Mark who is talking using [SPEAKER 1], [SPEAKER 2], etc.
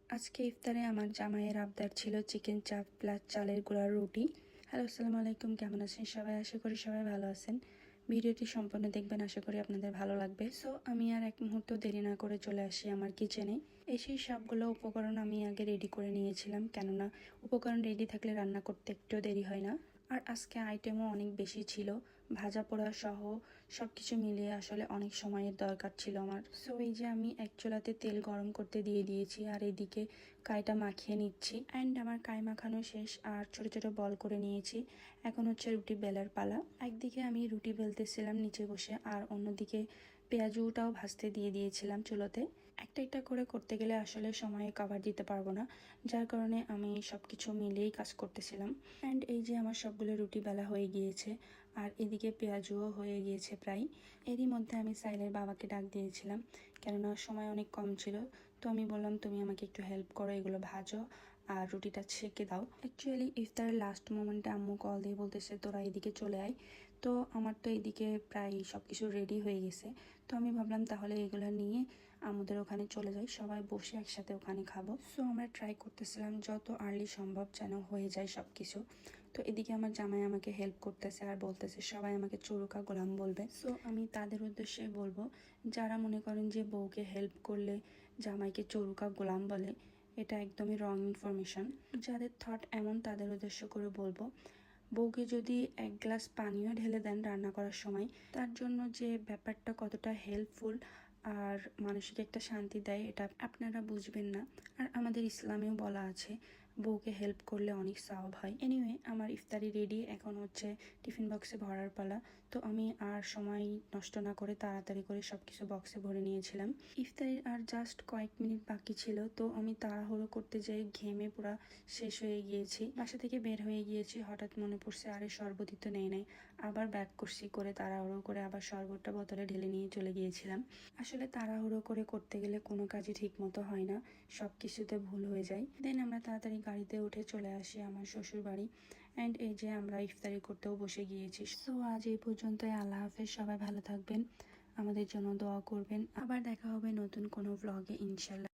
[SPEAKER 1] আজকে ইফতারে আমার জামাইয়ের আবদার ছিল চিকেন চাপ প্লাস চালের গুঁড়ার রুটি। হ্যালো, আসসালামু আলাইকুম, কেমন আছেন সবাই? আশা করি সবাই ভালো আছেন। ভিডিওটি সম্পূর্ণ দেখবেন, আশা করি আপনাদের ভালো লাগবে। সো আমি আর এক মুহূর্ত দেরি না করে চলে আসি আমার কিচেনে। এসে সবগুলো উপকরণ আমি আগে রেডি করে নিয়েছিলাম, কেননা উপকরণ রেডি থাকলে রান্না করতে একটু দেরি হয় না। আর আজকে আইটেমও অনেক বেশি ছিল, ভাজা পোড়া সহ সব কিছু মিলিয়ে আসলে অনেক সময়ের দরকার ছিল আমার। সো এই যে আমি এক চুলাতে তেল গরম করতে দিয়ে দিয়েছি, আর এদিকে কাইটা মাখিয়ে নিচ্ছি। অ্যান্ড আমার কাই মাখানো শেষ, আর ছোট ছোট বল করে নিয়েছি। এখন হচ্ছে রুটি বেলার পালা। একদিকে আমি রুটি বেলতেছিলাম নিচে বসে, আর অন্যদিকে পেঁয়াজুটাও ভাজতে দিয়ে দিয়েছিলাম চুলোতে। একটা একটা করে করতে গেলে আসলে সময়ে কভার দিতে পারবো না, যার কারণে আমি সব কিছু মিলিয়েই কাজ করতেছিলাম। অ্যান্ড এই যে আমার সবগুলো রুটি বেলা হয়ে গিয়েছে, আর এদিকে পেঁয়াজুও হয়ে গিয়েছে প্রায়। এরই মধ্যে আমি সাইলের বাবাকে ডাক দিয়েছিলাম, কেননা সময় অনেক কম ছিল। তো আমি বললাম, তুমি আমাকে একটু হেল্প করো, এগুলো ভাজো আর রুটিটা ছেঁকে দাও। অ্যাকচুয়ালি ইফতারের লাস্ট মোমেন্টে আম্মু কল দিয়ে বলতেছে তোরা এদিকে চলে আয়। তো আমার তো এদিকে প্রায় সব কিছু রেডি হয়ে গেছে। তো আমি ভাবলাম তাহলে এগুলো নিয়ে আমাদের ওখানে চলে যাই, সবাই বসে একসাথে ওখানে খাবো। সো আমরা ট্রাই করতেছিলাম যত আর্লি সম্ভব যেন হয়ে যায় সব কিছু। তো এদিকে আমার জামাই আমাকে হেল্প করতেছে আর বলতেছে সবাই আমাকে চরুকা গোলাম বলবে। সো আমি তাদের উদ্দেশ্যে বলবো, যারা মনে করেন যে বউকে হেল্প করলে জামাইকে চরুকা গোলাম বলে, এটা একদমই রং ইনফরমেশন। যাদের থট এমন তাদের উদ্দেশ্য করে বলবো, বউকে যদি এক গ্লাস পানিও ঢেলে দেন রান্না করার সময়, তার জন্য যে ব্যাপারটা কতটা হেল্পফুল আর মানসিক একটা শান্তি দেয়, এটা আপনারা বুঝবেন না। আর আমাদের ইসলামেও বলা আছে বউকে হেল্প করলে অনেক সওয়াব হয়। এনিওয়ে, আমার ইফতারি রেডি, এখন হচ্ছে টিফিন বক্সে ভরার পালা। তো আমি আর সময় নষ্ট না করে তাড়াতাড়ি করে সব কিছু বক্সে ভরে নিয়েছিলাম। ইফতারির আর জাস্ট কয়েক মিনিট বাকি ছিল, তো আমি তাড়াহুড়ো করতে যাই ঘেমে পুরা শেষ হয়ে গিয়েছি। বাসা থেকে বের হয়ে গিয়েছি, হঠাৎ মনে পড়ছে আরে শরবতই তো নেই নাই। আবার ব্যাক করছি, করে তাড়াহুড়ো করে আবার শরবতটা বোতলে ঢেলে নিয়ে চলে গিয়েছিলাম। আসলে তাড়াহুড়ো করে করতে গেলে কোনো কাজই ঠিক মতো হয় না, সব কিছুতে ভুল হয়ে যায়। দেন আমরা তাড়াতাড়ি গাড়িতে উঠে চলে আসি আমার শ্বশুর বাড়ি। অ্যান্ড এই যে আমরা ইফতারি করতেও বসে গিয়েছি। সো আজ এই পর্যন্তই, আল্লাহ হাফেজ, সবাই ভালো থাকবেন, আমাদের জন্য দোয়া করবেন। আবার দেখা হবে নতুন কোনো ব্লগে ইনশাল্লাহ।